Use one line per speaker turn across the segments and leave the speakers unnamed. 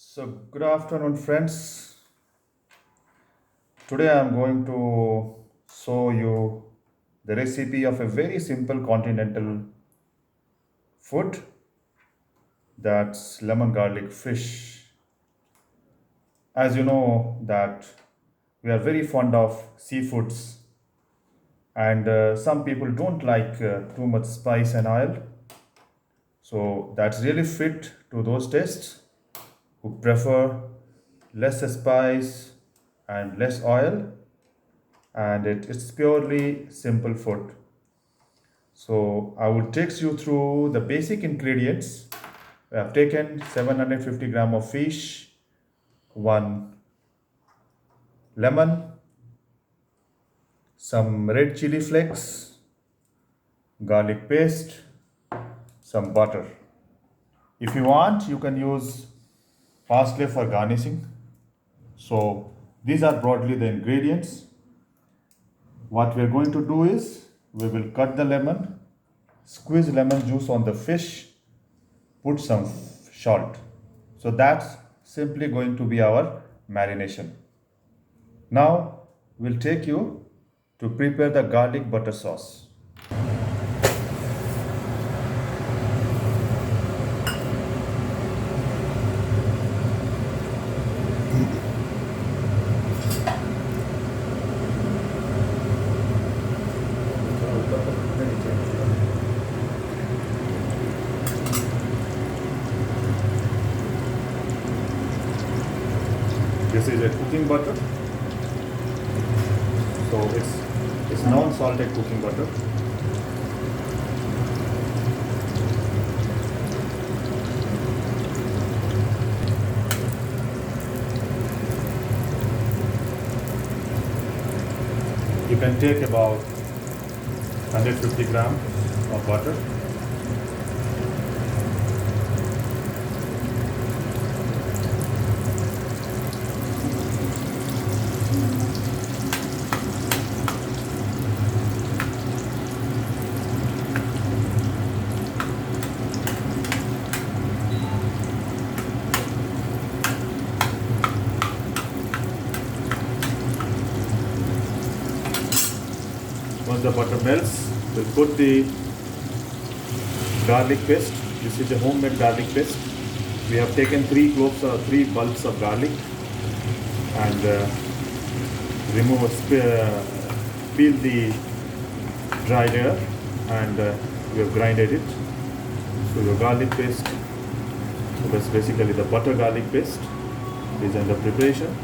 So, good afternoon, friends. Today I am going to show you the recipe of a very simple continental food, that's lemon garlic fish. As you know that we are very fond of seafoods, and some people don't like too much spice and oil. So that's really fit to those tastes who prefer less spice and less oil, and it's purely simple food. So I will take you through the basic ingredients. I have taken 750 gram of fish, one lemon, some red chili flakes, garlic paste, some butter. If you want, you can use parsley for garnishing. So these are broadly the ingredients. What we are going to do is we will cut the lemon, squeeze lemon juice on the fish, put some salt. So that's simply going to be our marination. Now we'll take you to prepare the garlic butter sauce. This is a cooking butter, so it's non-salted cooking butter. You can take about 150 gram of butter. Once the butter melts, we'll put the garlic paste. This is a homemade garlic paste. We have taken three cloves or three bulbs of garlic and peel the dried air, and we have grinded it. So your garlic paste, so that's basically the butter garlic paste, is under preparation.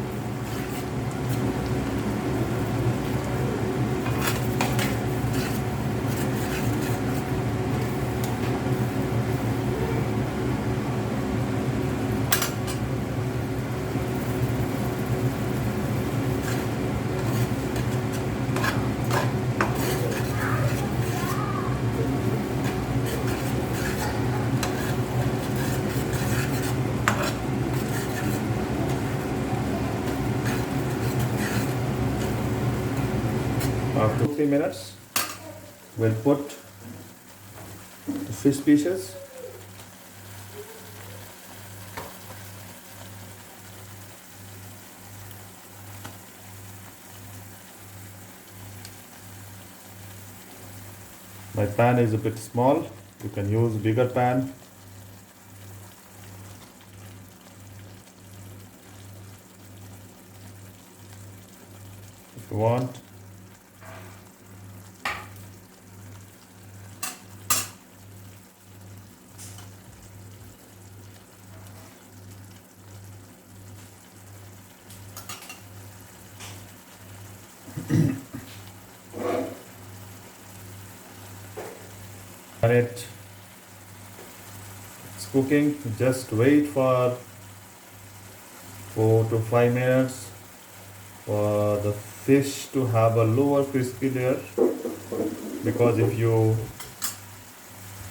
After 3 minutes, we'll put the fish pieces. My pan is a bit small. You can use bigger pan. If you want. It's cooking. Just wait for 4 to 5 minutes for the fish to have a lower crispy layer, because if you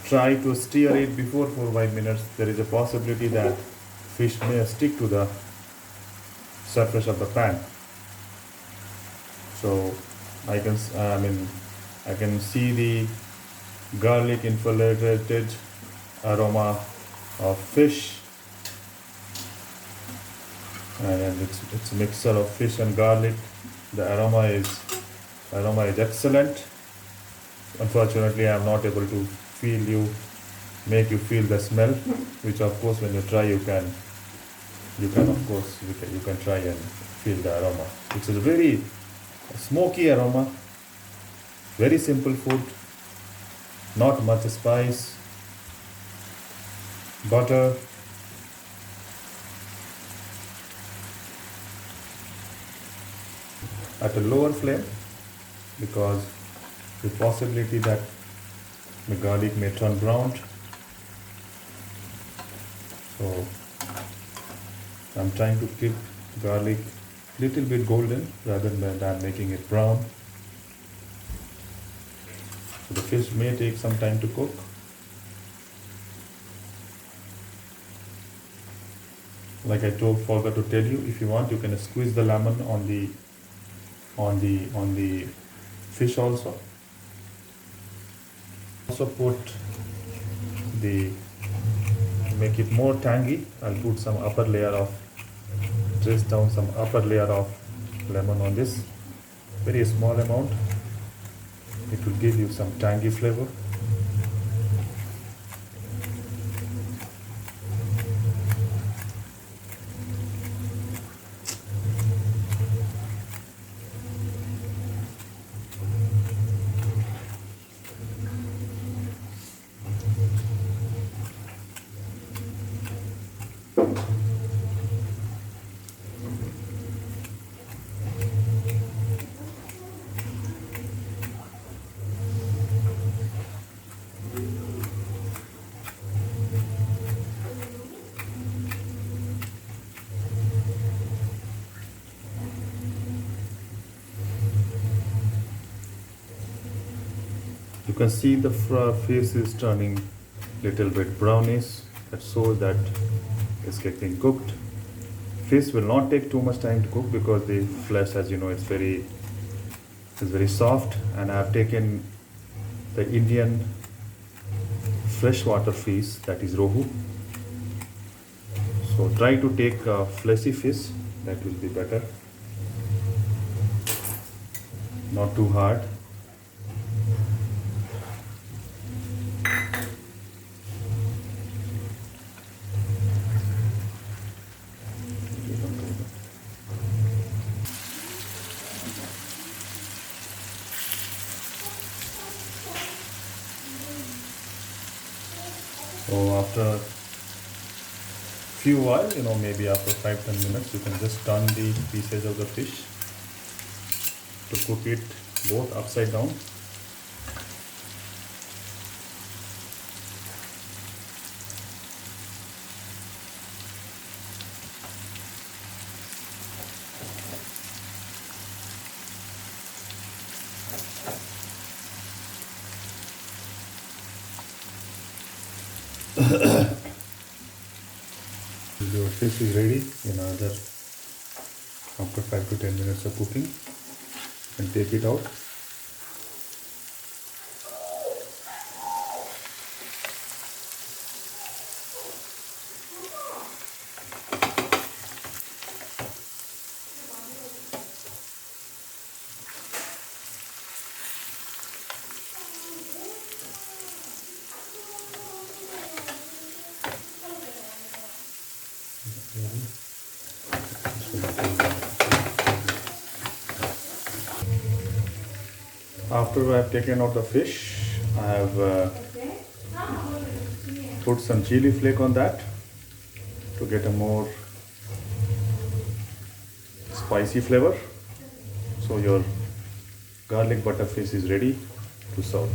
try to stir it before 4 5 minutes, there is a possibility that fish may stick to the surface of the pan. So I can see the garlic infiltrated aroma of fish and it's a mixture of fish and garlic. The aroma is excellent. Unfortunately, I am not able to make you feel the smell, which of course when you try you can of course you can try and feel the aroma. It's a very smoky aroma, very simple food, not much spice, butter, at a lower flame because the possibility that the garlic may turn brown. So I'm trying to keep garlic little bit golden rather than making it brown. So the fish may take some time to cook. Like I forgot to tell you, if you want, you can squeeze the lemon on the fish also. Also put the to make it more tangy. I'll put some upper layer of trace down some upper layer of lemon on this. Very small amount. It will give you some tangy flavor. You can see the face is turning little bit brownish. That shows that it's getting cooked. Fish will not take too much time to cook because the flesh, as you know, is very soft, and I have taken the Indian freshwater fish, that is rohu. So try to take fleshy fish, that will be better. Not too hard. So after few while, maybe after 5-10 minutes, you can just turn the pieces of the fish to cook it both upside down. Your fish is ready in another after 5 to 10 minutes of cooking, and take it out. After I have taken out the fish, I have put some chili flake on that to get a more spicy flavor. So your garlic butter fish is ready to serve.